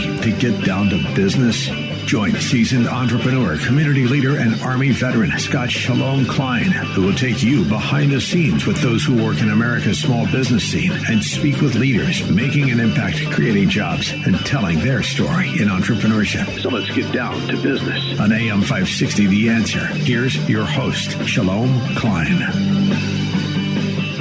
to get down to business? Join seasoned entrepreneur, community leader, and Army veteran Scott Shalom Klein, who will take you behind the scenes with those who work in America's small business scene and speak with leaders making an impact, creating jobs, and telling their story in entrepreneurship. So let's get down to business. On AM 560, The Answer, here's your host, Shalom Klein.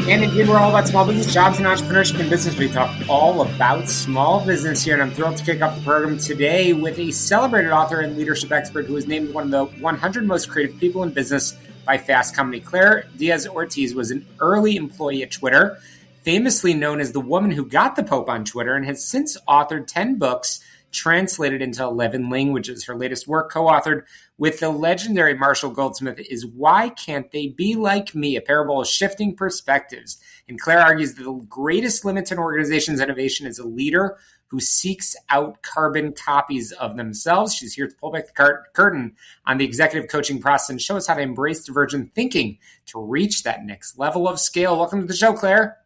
And indeed, we're all about small business, jobs, and entrepreneurship and business. We talk all about small business here, and I'm thrilled to kick off the program today with a celebrated author and leadership expert who was named one of the 100 most creative people in business by Fast Company. Claire Díaz-Ortiz was an early employee at Twitter, famously known as the woman who got the Pope on Twitter, and has since authored 10 books translated into 11 languages. Her latest work, co-authored with the legendary Marshall Goldsmith, is Why Can't They Be Like Me? A parable of shifting perspectives. And Claire argues that the greatest limit to an organization's innovation is a leader who seeks out carbon copies of themselves. She's here to pull back the curtain on the executive coaching process and show us how to embrace divergent thinking to reach that next level of scale. Welcome to the show, Claire.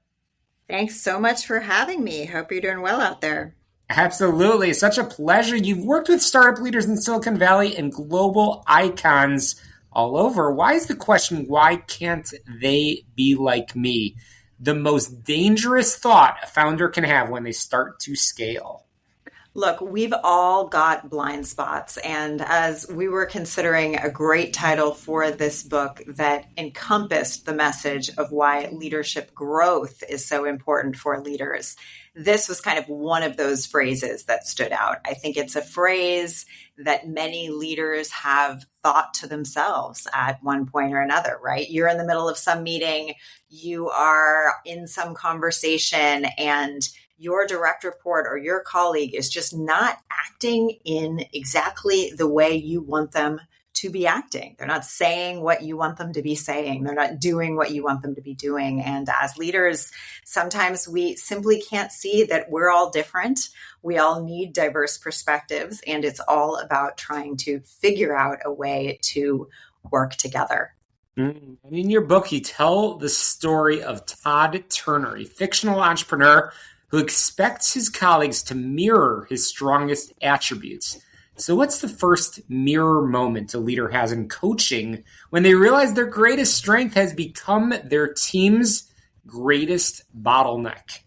Thanks so much for having me. Hope you're doing well out there. Absolutely. Such a pleasure. You've worked with startup leaders in Silicon Valley and global icons all over. Why is the question, why can't they be like me, the most dangerous thought a founder can have when they start to scale? Look, we've all got blind spots. And as we were considering a great title for this book that encompassed the message of why leadership growth is so important for leaders, this was kind of one of those phrases that stood out. I think it's a phrase that many leaders have thought to themselves at one point or another, right? You're in the middle of some meeting, you are in some conversation, and your direct report or your colleague is just not acting in exactly the way you want them to be acting. They're not saying what you want them to be saying. They're not doing what you want them to be doing. And as leaders, sometimes we simply can't see that we're all different. We all need diverse perspectives, and it's all about trying to figure out a way to work together. In your book, you tell the story of Todd Turner, a fictional entrepreneur who expects his colleagues to mirror his strongest attributes. So what's the first mirror moment a leader has in coaching when they realize their greatest strength has become their team's greatest bottleneck?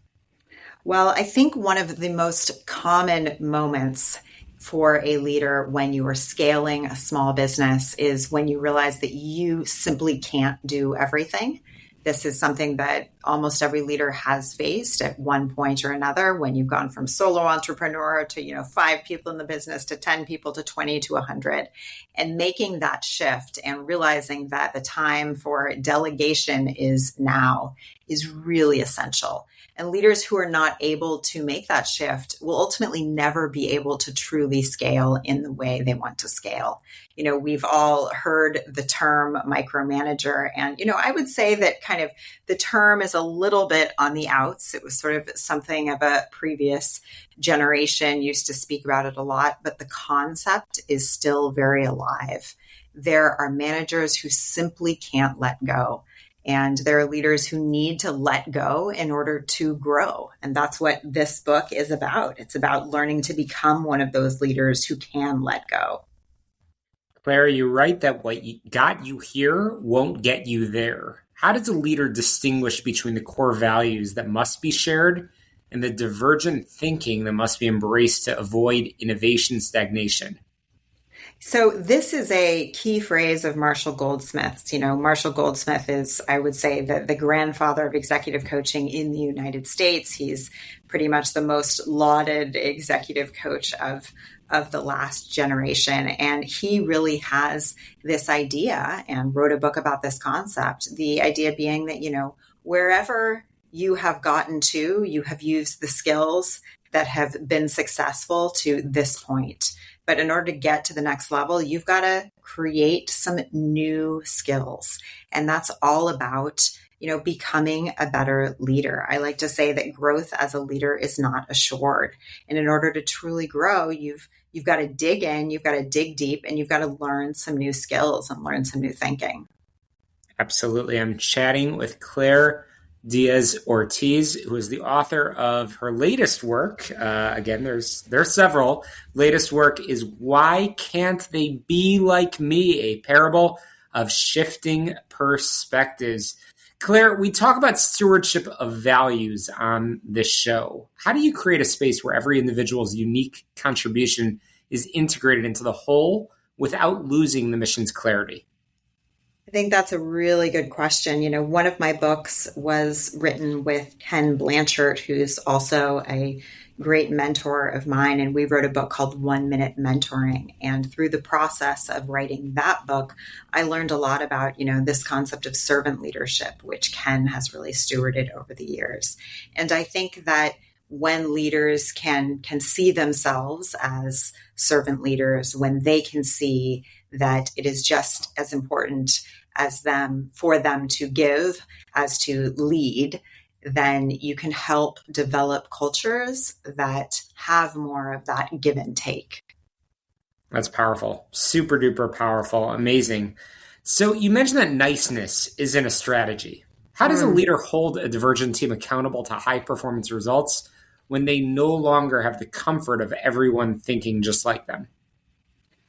Well, I think one of the most common moments for a leader when you are scaling a small business is when you realize that you simply can't do everything. This is something that almost every leader has faced at one point or another when you've gone from solo entrepreneur to, 5 people in the business to 10 people to 20 to 100. And making that shift and realizing that the time for delegation is now is really essential. And leaders who are not able to make that shift will ultimately never be able to truly scale in the way they want to scale. We've all heard the term micromanager. And, I would say that kind of the term is a little bit on the outs. It was sort of something of a previous generation used to speak about it a lot, but the concept is still very alive. There are managers who simply can't let go. And there are leaders who need to let go in order to grow. And that's what this book is about. It's about learning to become one of those leaders who can let go. Claire, you're right that what got you here won't get you there. How does a leader distinguish between the core values that must be shared and the divergent thinking that must be embraced to avoid innovation stagnation? So this is a key phrase of Marshall Goldsmith's. Marshall Goldsmith is, I would say, the grandfather of executive coaching in the United States. He's pretty much the most lauded executive coach of the last generation. And he really has this idea and wrote a book about this concept. The idea being that, wherever you have gotten to, you have used the skills that have been successful to this point. But in order to get to the next level, you've got to create some new skills. And that's all about, becoming a better leader. I like to say that growth as a leader is not assured. And in order to truly grow, you've got to dig in, you've got to dig deep, and you've got to learn some new skills and learn some new thinking. Absolutely. I'm chatting with Claire Díaz-Ortiz, who is the author of her latest work. Again, there's several. Latest work is Why Can't They Be Like Me? A Parable of Shifting Perspectives. Claire, we talk about stewardship of values on this show. How do you create a space where every individual's unique contribution is integrated into the whole without losing the mission's clarity? I think that's a really good question. One of my books was written with Ken Blanchard, who's also a great mentor of mine. And we wrote a book called 1 Minute Mentoring. And through the process of writing that book, I learned a lot about, this concept of servant leadership, which Ken has really stewarded over the years. And I think that when leaders can see themselves as servant leaders, when they can see that it is just as important for them to give as to lead, then you can help develop cultures that have more of that give and take. That's powerful. Super duper powerful. Amazing. So you mentioned that niceness isn't a strategy. How does a leader hold a divergent team accountable to high performance results when they no longer have the comfort of everyone thinking just like them?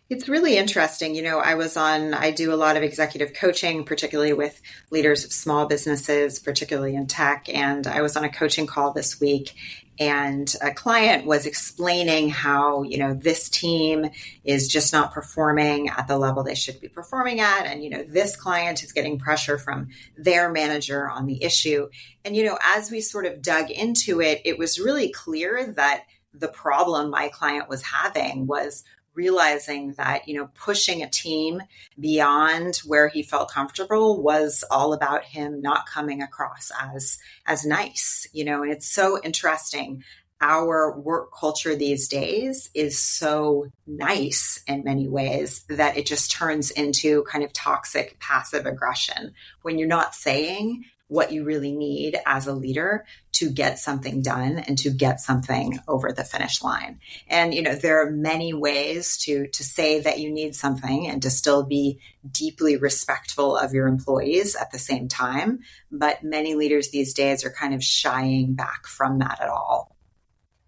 It's really interesting. I do a lot of executive coaching, particularly with leaders of small businesses, particularly in tech. And I was on a coaching call this week, and a client was explaining how, this team is just not performing at the level they should be performing at. And, this client is getting pressure from their manager on the issue. And, as we sort of dug into it, it was really clear that the problem my client was having was realizing that, pushing a team beyond where he felt comfortable was all about him not coming across as nice, and it's so interesting. Our work culture these days is so nice in many ways that it just turns into kind of toxic passive aggression when you're not saying what you really need as a leader to get something done and to get something over the finish line. And, there are many ways to say that you need something and to still be deeply respectful of your employees at the same time. But many leaders these days are kind of shying back from that at all.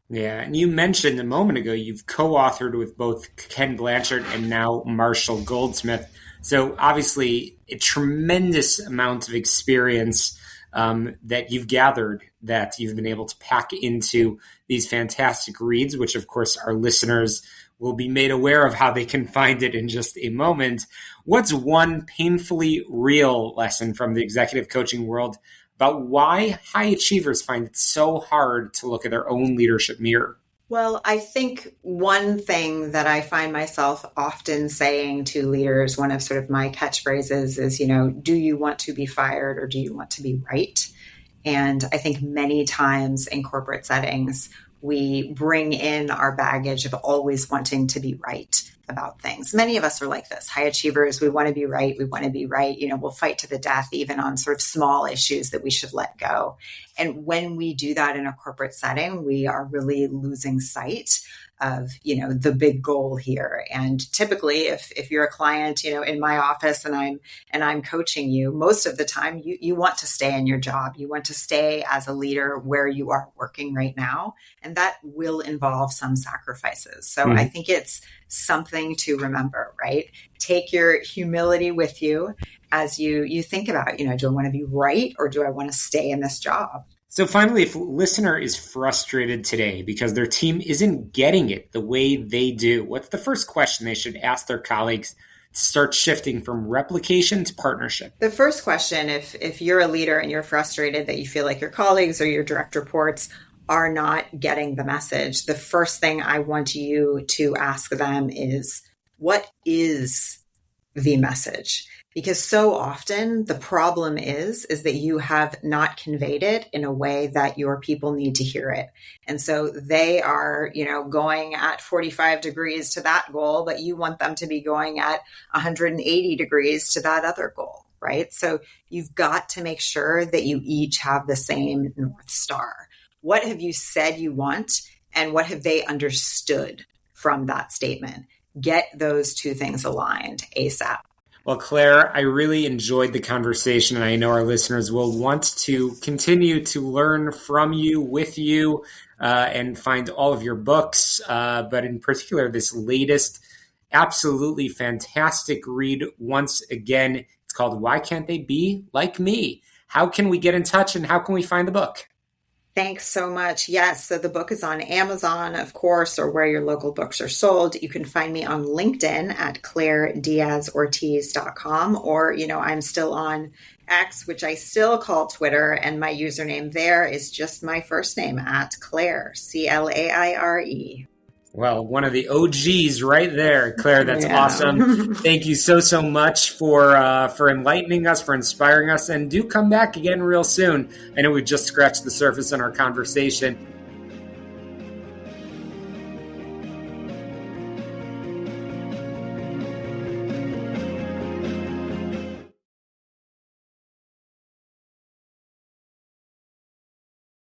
Yeah. And you mentioned a moment ago, you've co-authored with both Ken Blanchard and now Marshall Goldsmith. So obviously a tremendous amount of experience that you've gathered, that you've been able to pack into these fantastic reads, which of course our listeners will be made aware of how they can find it in just a moment. What's one painfully real lesson from the executive coaching world about why high achievers find it so hard to look at their own leadership mirror? Well, I think one thing that I find myself often saying to leaders, one of sort of my catchphrases is, do you want to be fired or do you want to be right? And I think many times in corporate settings, we bring in our baggage of always wanting to be right about things. Many of us are like this. High achievers, we want to be right. We want to be right. We'll fight to the death, even on sort of small issues that we should let go. And when we do that in a corporate setting, we are really losing sight of, the big goal here. And typically, if you're a client, in my office and I'm coaching you, most of the time you want to stay in your job. You want to stay as a leader where you are working right now. And that will involve some sacrifices. So I think it's something to remember, right? Take your humility with you as you think about, do I want to be right or do I want to stay in this job? So finally, if a listener is frustrated today because their team isn't getting it the way they do, what's the first question they should ask their colleagues to start shifting from replication to partnership? The first question, if you're a leader and you're frustrated that you feel like your colleagues or your direct reports are not getting the message, the first thing I want you to ask them is, what is the message? Because so often the problem is that you have not conveyed it in a way that your people need to hear it. And so they are, going at 45 degrees to that goal, but you want them to be going at 180 degrees to that other goal, right? So you've got to make sure that you each have the same North Star. What have you said you want, and what have they understood from that statement? Get those two things aligned ASAP. Well, Claire, I really enjoyed the conversation, and I know our listeners will want to continue to learn from you, with you, and find all of your books, but in particular, this latest absolutely fantastic read. Once again, it's called Why Can't They Be Like Me? How can we get in touch, and how can we find the book? Thanks so much. Yes, so the book is on Amazon, of course, or where your local books are sold. You can find me on LinkedIn at clairedíaz-ortiz.com, or, I'm still on X, which I still call Twitter, and my username there is just my first name, at Claire, Claire. Well, one of the OGs right there, Claire. That's awesome. Thank you so much for enlightening us, for inspiring us, and do come back again real soon. I know we've just scratched the surface in our conversation.